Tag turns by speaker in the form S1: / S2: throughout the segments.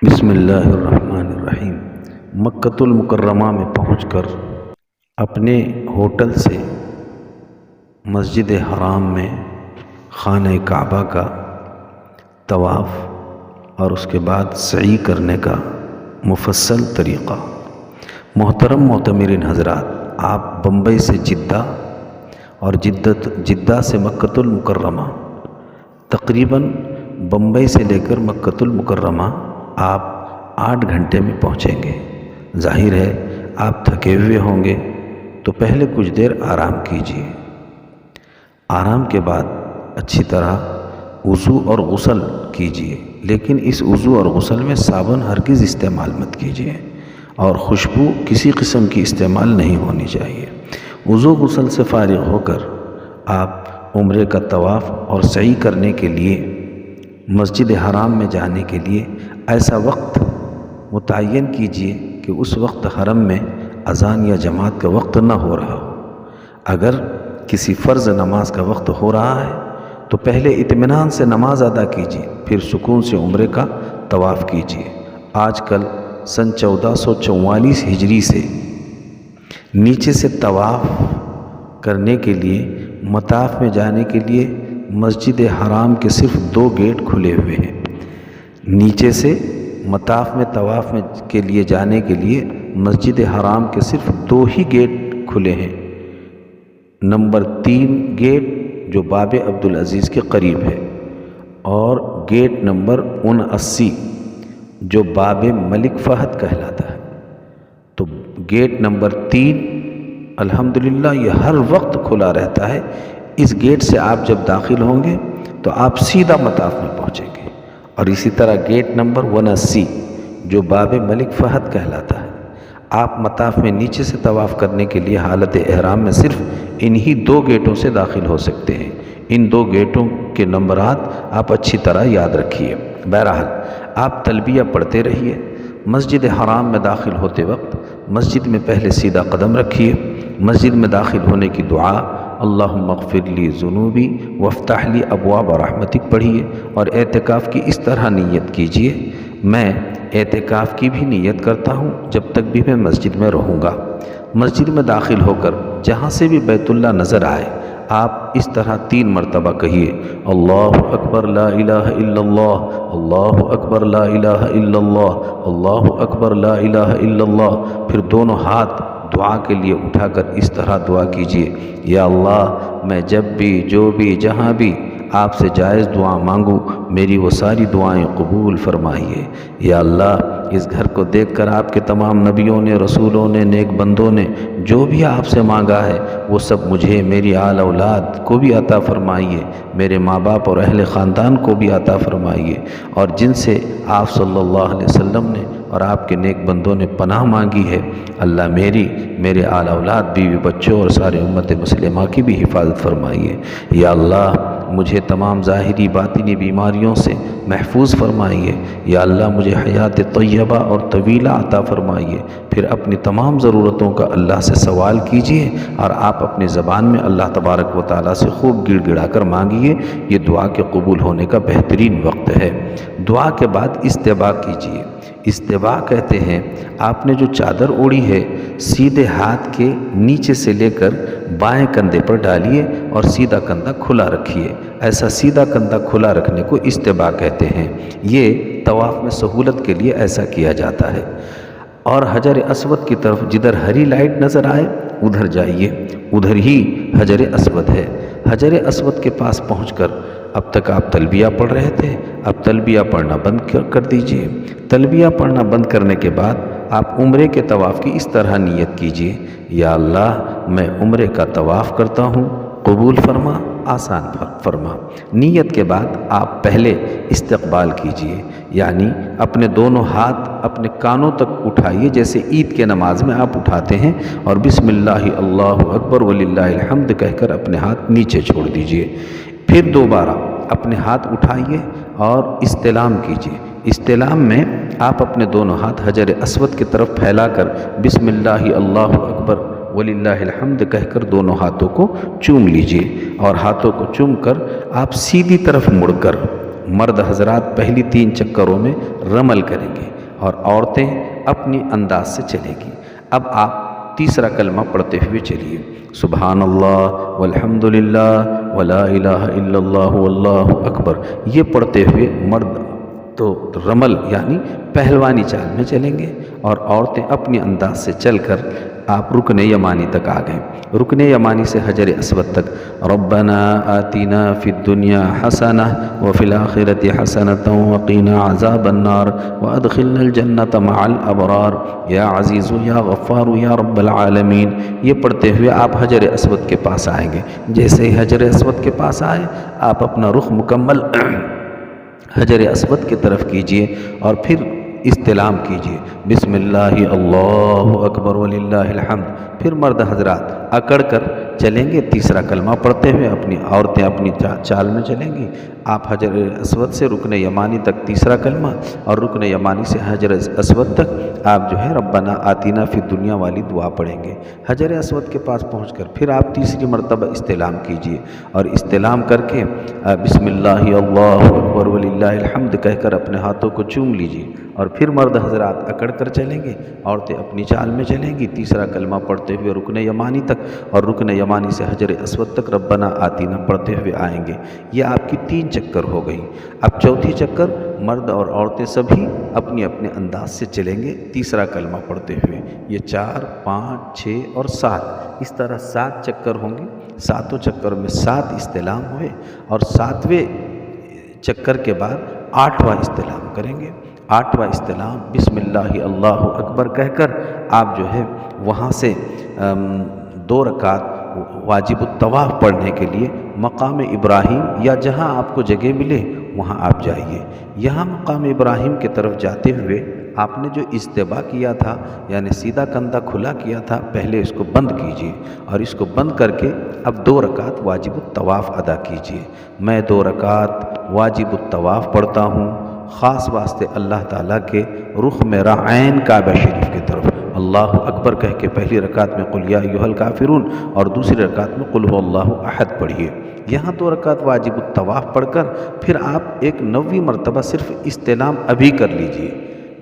S1: بسم اللہ الرحمن الرحیم۔ مکۃ المکرمہ میں پہنچ کر اپنے ہوٹل سے مسجد حرام میں خانہ کعبہ کا طواف اور اس کے بعد سعی کرنے کا مفصل طریقہ۔ محترم معتمرین حضرات، آپ بمبئی سے جدہ اور جدہ سے مکۃ المکرمہ، تقریباً بمبئی سے لے کر مکۃ المکرمہ آپ 8 گھنٹے میں پہنچیں گے۔ ظاہر ہے آپ تھکے ہوئے ہوں گے، تو پہلے کچھ دیر آرام کیجیے۔ آرام کے بعد اچھی طرح وضو اور غسل کیجیے، لیکن اس وضو اور غسل میں صابن ہرگز استعمال مت کیجیے اور خوشبو کسی قسم کی استعمال نہیں ہونی چاہیے۔ وضو غسل سے فارغ ہو کر آپ عمرے کا طواف اور سعی کرنے کے لیے مسجد حرام میں جانے کے لیے ایسا وقت متعین کیجیے کہ اس وقت حرم میں اذان یا جماعت کا وقت نہ ہو رہا ہو۔ اگر کسی فرض نماز کا وقت ہو رہا ہے تو پہلے اطمینان سے نماز ادا کیجیے، پھر سکون سے عمرے کا طواف کیجیے۔ آج کل سن 1444 ہجری سے نیچے سے طواف کرنے کے لیے مطاف میں جانے کے لیے مسجد حرام کے صرف 2 گیٹ کھلے ہوئے ہیں۔ نیچے سے مطاف میں طواف میں کے لیے جانے کے لیے مسجد حرام کے صرف 2 ہی گیٹ کھلے ہیں۔ نمبر 3 گیٹ جو باب عبدالعزیز کے قریب ہے، اور گیٹ نمبر 79 جو باب ملک فہد کہلاتا ہے۔ تو گیٹ نمبر 3 الحمدللہ یہ ہر وقت کھلا رہتا ہے۔ اس گیٹ سے آپ جب داخل ہوں گے تو آپ سیدھا مطاف میں پہنچیں گے، اور اسی طرح گیٹ نمبر 79 جو باب ملک فہد کہلاتا ہے۔ آپ مطاف میں نیچے سے طواف کرنے کے لیے حالت احرام میں صرف انہی 2 گیٹوں سے داخل ہو سکتے ہیں۔ ان 2 گیٹوں کے نمبرات آپ اچھی طرح یاد رکھیے۔ بہرحال آپ تلبیہ پڑھتے رہیے۔ مسجد حرام میں داخل ہوتے وقت مسجد میں پہلے سیدھا قدم رکھیے۔ مسجد میں داخل ہونے کی دعا اللہم اغفر لی ذنوبی وافتح لی ابواب رحمتک پڑھیے، اور اعتکاف کی اس طرح نیت کیجیے، میں اعتکاف کی بھی نیت کرتا ہوں جب تک بھی میں مسجد میں رہوں گا۔ مسجد میں داخل ہو کر جہاں سے بھی بیت اللہ نظر آئے آپ اس طرح 3 مرتبہ کہیے اللہ اکبر لا الہ الا اللہ، اللہ اکبر لا الہ الا اللہ، اللہ اکبر لا الہ الا اللہ۔ پھر دونوں ہاتھ دعا کے لیے اٹھا کر اس طرح دعا کیجیے، یا اللہ میں جب بھی جو بھی جہاں بھی آپ سے جائز دعا مانگوں میری وہ ساری دعائیں قبول فرمائیے۔ یا اللہ اس گھر کو دیکھ کر آپ کے تمام نبیوں نے، رسولوں نے، نیک بندوں نے جو بھی آپ سے مانگا ہے وہ سب مجھے، میری آل اولاد کو بھی عطا فرمائیے، میرے ماں باپ اور اہل خاندان کو بھی عطا فرمائیے، اور جن سے آپ صلی اللہ علیہ وسلم نے اور آپ کے نیک بندوں نے پناہ مانگی ہے، اللہ میرے آل اولاد، بیوی بچوں اور سارے امت مسلمہ کی بھی حفاظت فرمائیے۔ یا اللہ مجھے تمام ظاہری باطنی بیماریوں سے محفوظ فرمائیے۔ یا اللہ مجھے حیات طیبہ اور طویلہ عطا فرمائیے۔ پھر اپنی تمام ضرورتوں کا اللہ سے سوال کیجیے، اور آپ اپنی زبان میں اللہ تبارک و تعالیٰ سے خوب گڑ گڑا کر مانگیے۔ یہ دعا کے قبول ہونے کا بہترین وقت ہے۔ دعا کے بعد استباء کیجیے۔ استباء کہتے ہیں آپ نے جو چادر اوڑھی ہے سیدھے ہاتھ کے نیچے سے لے کر بائیں کندھے پر ڈالیے اور سیدھا کندھا کھلا رکھیے۔ ایسا سیدھا کندھا کھلا رکھنے کو استباء کہتے ہیں۔ یہ طواف میں سہولت کے لیے ایسا کیا جاتا ہے۔ اور حجر اسود کی طرف جدھر ہری لائٹ نظر آئے ادھر جائیے، ادھر ہی حجر اسود ہے۔ حجر اسود کے پاس پہنچ کر اب تک آپ تلبیہ پڑھ رہے تھے، اب تلبیہ پڑھنا بند کر دیجئے۔ تلبیہ پڑھنا بند کرنے کے بعد آپ عمرے کے طواف کی اس طرح نیت کیجئے، یا اللہ میں عمرے کا طواف کرتا ہوں، قبول فرما، آسان فرما۔ نیت کے بعد آپ پہلے استقبال کیجئے، یعنی اپنے دونوں ہاتھ اپنے کانوں تک اٹھائیے جیسے عید کے نماز میں آپ اٹھاتے ہیں، اور بسم اللہ اللہ اکبر وللہ الحمد کہہ کر اپنے ہاتھ نیچے چھوڑ دیجئے۔ پھر دوبارہ اپنے ہاتھ اٹھائیے اور استلام کیجیے۔ استلام میں آپ اپنے دونوں ہاتھ حجر اسود کی طرف پھیلا کر بسم اللہ اللہ اکبر وللہ الحمد کہہ کر دونوں ہاتھوں کو چوم لیجیے، اور ہاتھوں کو چوم کر آپ سیدھی طرف مڑ کر مرد حضرات پہلی 3 چکروں میں رمل کریں گے اور عورتیں اپنی انداز سے چلیں گی۔ اب آپ تیسرا کلمہ پڑھتے ہوئے چلیے، سبحان اللہ والحمد للہ ولا الہ الا اللہ واللہ اکبر۔ یہ پڑھتے ہوئے مرد تو رمل یعنی پہلوانی چال میں چلیں گے اور عورتیں اپنی انداز سے چل کر آپ رکن یمانی تک آ گئے۔ رکن یمانی سے حجر اسود تک، ربنا آتنا فی الدنیا حسنہ وفی الآخرۃ حسنۃ وقنا عذاب النار وادخلنا الجنۃ مع الابرار یا عزیز یا غفار یا رب العالمین۔ یہ پڑھتے ہوئے آپ حجر اسود کے پاس آئیں گے۔ جیسے ہی حجر اسود کے پاس آئے آپ اپنا رخ مکمل حجر اسود کی طرف کیجئے اور پھر استلام کیجئے، بسم اللہ اللہ اکبر وللہ الحمد۔ پھر مرد حضرات اکڑ کر چلیں گے، تیسرا کلمہ پڑھتے ہوئے اپنی عورتیں اپنی چال میں چلیں گی۔ آپ حجر اسود سے رکن یمانی تک تیسرا کلمہ اور رکن یمانی سے حجر اسود تک آپ جو ہے ربنا آتینا فی الدنیا والی دعا پڑھیں گے۔ حجر اسود کے پاس پہنچ کر پھر آپ تیسری مرتبہ استلام کیجئے اور استلام کر کے بسم اللہ اللہ اکبر وللہ الحمد کہہ کر اپنے ہاتھوں کو چوم لیجئے اور پھر مرد حضرات اکڑ کر چلیں گے، عورتیں اپنی چال میں چلیں گی، تیسرا کلمہ پڑھتے ہوئے رکن یمانی تک اور رکن یمانی سے حجر اسود تک ربنا آتینا پڑھتے ہوئے آئیں گے۔ یہ آپ کی 3 چکر ہو گئی۔ اب چوتھی چکر مرد اور عورتیں سبھی اپنے اپنے انداز سے چلیں گے تیسرا کلمہ پڑھتے ہوئے۔ یہ 4، 5، 6 اور 7 اس طرح 7 چکر ہوں گے۔ 7 چکر میں 7 استلام ہوئے اور 7ویں چکر کے بعد 8واں استلام کریں گے۔ 8واں استلام بسم اللہ اللہ اکبر کہہ کر آپ جو ہے وہاں سے 2 رکعت واجب الطواف پڑھنے کے لیے مقام ابراہیم یا جہاں آپ کو جگہ ملے وہاں آپ جائیے۔ یہاں مقام ابراہیم کی طرف جاتے ہوئے آپ نے جو استباء کیا تھا یعنی سیدھا کندھا کھلا کیا تھا، پہلے اس کو بند کیجیے اور اس کو بند کر کے اب 2 رکعت واجب الطواف ادا کیجیے۔ میں 2 رکعت واجب الطواف پڑھتا ہوں خاص واسطے اللہ تعالیٰ کے رخ میرا عین کعبہ شریف کی طرف، اللہ اکبر کہہ کے پہلی رکعت میں قل یا ایھا الکافرون اور دوسری رکعت میں قل ھو اللہ احد پڑھیے۔ یہاں 2 رکعت واجب الطواف پڑھ کر پھر آپ ایک 9ویں مرتبہ صرف استلام ابھی کر لیجئے،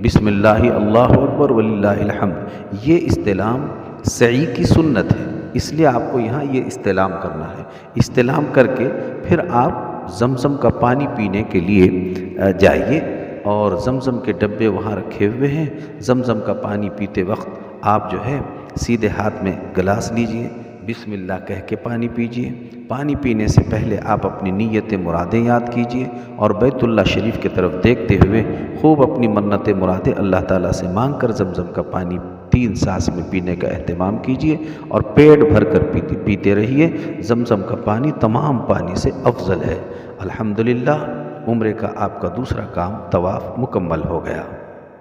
S1: بسم اللہ اللہ اکبر وللہ الحمد۔ یہ استلام سعی کی سنت ہے، اس لیے آپ کو یہاں یہ استلام کرنا ہے۔ استلام کر کے پھر آپ زمزم کا پانی پینے کے لیے جائیے اور زمزم کے ڈبے وہاں رکھے ہوئے ہیں۔ زمزم کا پانی پیتے وقت آپ جو ہے سیدھے ہاتھ میں گلاس لیجئے، بسم اللہ کہہ کے پانی پیجئے۔ پانی پینے سے پہلے آپ اپنی نیت مرادیں یاد کیجئے اور بیت اللہ شریف کی طرف دیکھتے ہوئے خوب اپنی منت مرادیں اللہ تعالیٰ سے مانگ کر زمزم کا پانی 3 سانس میں پینے کا اہتمام کیجئے اور پیٹ بھر کر پیتے رہیے۔ زمزم کا پانی تمام پانی سے افضل ہے۔ الحمدللہ عمرے کا آپ کا دوسرا کام طواف مکمل ہو گیا۔